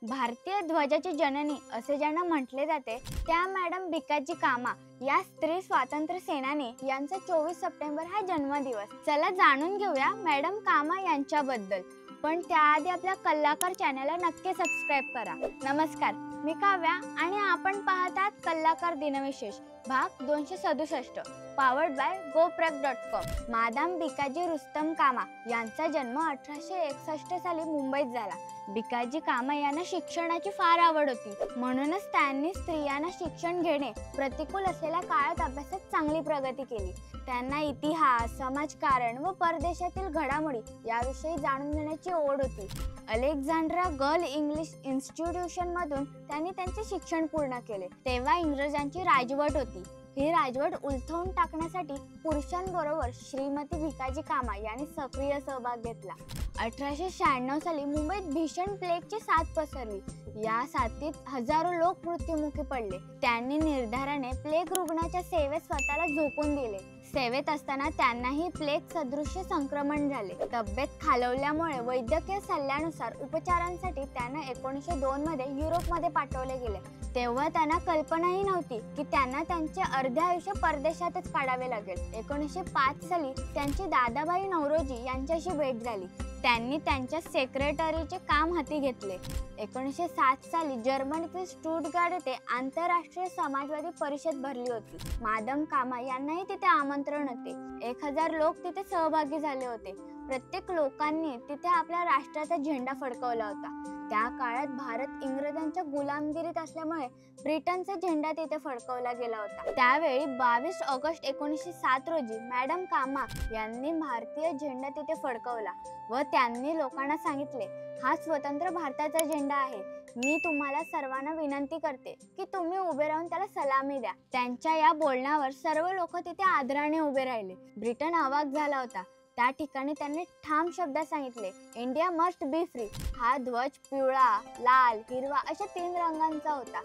भारतीय ध्वजाची जननी असे ज्यांना म्हटले जाते त्या मॅडम भिकाजी कामा या स्त्री स्वातंत्र्य सेनानी यांचा 24 सप्टेंबर हा जन्मदिवस। चला जाणून घेऊया मॅडम कामा यांच्याबद्दल, पण त्याआधी आपल्या कल्लाकर चॅनलला नक्की सबस्क्राइब करा। नमस्कार, मी काव्या आणि आपण पाहतात कल्लाकर दिनविशेष भाग 267 powered by gopreg.com। Madame Bhikaji Rustom Cama यांचा जन्म 1861 साली मुंबईत झाला। भिकाजी कामा यांना शिक्षणाची फार आवड होती, म्हणूनच त्यांनी स्त्रियांना शिक्षण घेणे प्रतिकूल असलेल्या काळात अभ्यासात चांगली प्रगती केली। त्यांना इतिहास, समाजकारण व परदेशातील घडामोडी याविषयी जाणून घेण्याची ओढ होती। अलेक्झांड्रा गर्ल इंग्लिश इन्स्टिट्यूशन मधून त्यांनी त्यांचे शिक्षण पूर्ण केले। तेव्हा इंग्रजांची राजवट होती। ही राजवट उलथवून टाकण्यासाठी पुरुषांबरोबर श्रीमती भिकाजी कामा यांनी सक्रिय सहभाग घेतला। 1896 साली मुंबईत भीषण प्लेगची साथ पसरली। या साथीत हजारो लोक मृत्युमुखी पडले। त्यांनी निर्धाराने प्लेग रुग्णाच्या सेवेत स्वतःला झोकून दिले। सेवेत असताना त्यांनाही प्लेग सदृश्य संक्रमण झाले। तब्येत खालवल्यामुळे वैद्यकीय सल्ल्यानुसार उपचारांसाठी त्यांना 1902 मध्ये युरोपमध्ये पाठवले गेले। तेव्हा त्यांना कल्पनाही नव्हती की त्यांना त्यांचे अर्धे आयुष्य परदेशातच काढावे लागेल। 1905 साली त्यांची दादाबाई नौरोजी यांच्याशी भेट झाली। त्यांनी त्यांच्या सेक्रेटरीचे काम हाती घेतले। 1907 साली जर्मनीतील स्टुटगार्ट येथे आंतरराष्ट्रीय समाजवादी परिषद भरली होती। मादाम कामा यांनाही तिथे आमंत्रण होते। 1000 लोक तिथे सहभागी झाले होते। प्रत्येक लोकांनी तिथे आपल्या राष्ट्राचा झेंडा फडकवला होता। त्या काळात भारत इंग्रजांच्या गुलामगिरीत असल्यामुळे ब्रिटनचा झेंडा तिथे फडकवला गेला होता। त्यावेळी 22 ऑगस्ट 1907 रोजी मॅडम कामा यांनी भारतीय झेंडा तिथे फडकवला व त्यांनी लोकांना सांगितले, हा स्वतंत्र भारताचा झेंडा आहे। मी तुम्हाला सर्वांना विनंती करते की तुम्ही उभे राहून त्याला सलामी द्या। त्यांच्या या बोलण्यावर सर्व लोक तिथे आदराने उभे राहिले। ब्रिटन अवाक झाला होता। त्या ठिकाणी त्यांनी ठाम शब्दात सांगितले, इंडिया मस्ट बी फ्री। हा ध्वज पिवळा, लाल, हिरवा अशा 3 रंगांचा होता।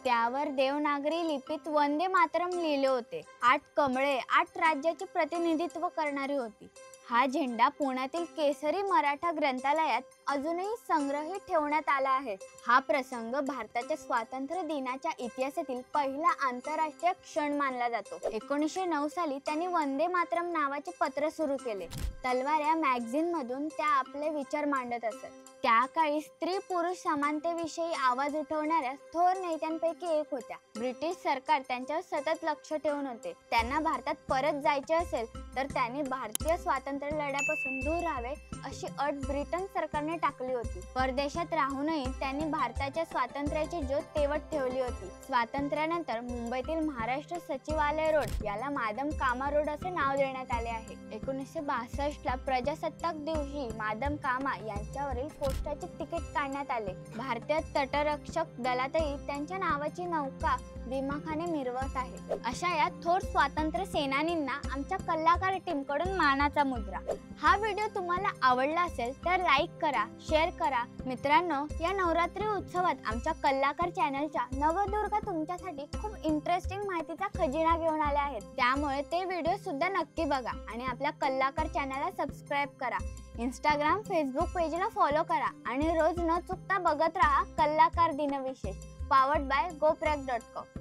त्यावर देवनागरी लिपीत वंदे मातरम लिहिले होते। 8 कमळे 8 राज्याचे प्रतिनिधित्व करणारी होती। हा झेंडा पुण्यातील केसरी मराठा ग्रंथालयात अजूनही संग्रहित ठेवण्यात आला आहे। हा प्रसंग भारताच्या स्वातंत्र्य दिनाच्या इतिहासातील पहिला आंतरराष्ट्रीय क्षण मानला जातो। 1909 साली त्यांनी वंदे मातरम नावाचे पत्र सुरू केले। तलवार या मॅगझिन मधून त्या आपले विचार मांडत असत। त्या काळी स्त्री पुरुष समानतेविषयी आवाज उठवणाऱ्या थोर नेत्यांपैकी एक होत्या। ब्रिटिश सरकार त्यांच्यावर सतत लक्ष ठेवून होते। त्यांना भारतात परत जायचे असेल तर त्यांनी भारतीय स्वातंत्र्य लढ्यापासून दूर राहावे अशी अट ब्रिटन सरकारने टाकली होती। परदेशात राहूनही त्यांनी भारताच्या स्वातंत्र्याची ज्योत तेवत ठेवली होती। स्वातंत्र्यानंतर मुंबईतील महाराष्ट्र सचिवालय रोड याला मादाम कामा रोड असे नाव देण्यात आले आहे। 1962 ला प्रजासत्ताक दिवशी मादाम कामा यांच्यावरील पोस्टाचे तिकीट काढण्यात आले। भारतीय तटरक्षक दलातही त्यांच्या नावाची नौका दिमाखाने मिरवत आहे। अशा या थोर स्वातंत्र्य सेनानींना आमच्या कल्लाकर टीम कडून मानाचा मुद्रा। हा व्हिडिओ तुम्हाला आवडला असेल तर लाईक करा, शेअर करा। मित्रांनो, या नवरात्री उत्सवात आमच्या कल्लाकर चॅनलच्या नवदुर्गा तुमच्यासाठी खूप इंटरेस्टिंग माहितीचा खजिना घेऊन आल्या आहेत। त्यामुळे ते व्हिडिओ सुद्धा नक्की बघा आणि आपल्या कल्लाकर चॅनलला सबस्क्राइब करा। इंस्टाग्राम, फेसबुक पेजला फॉलो करा आणि रोज न चुकता बघत राहा कल्लाकर दिनविशेष पावर्ड बाय gopreg.com।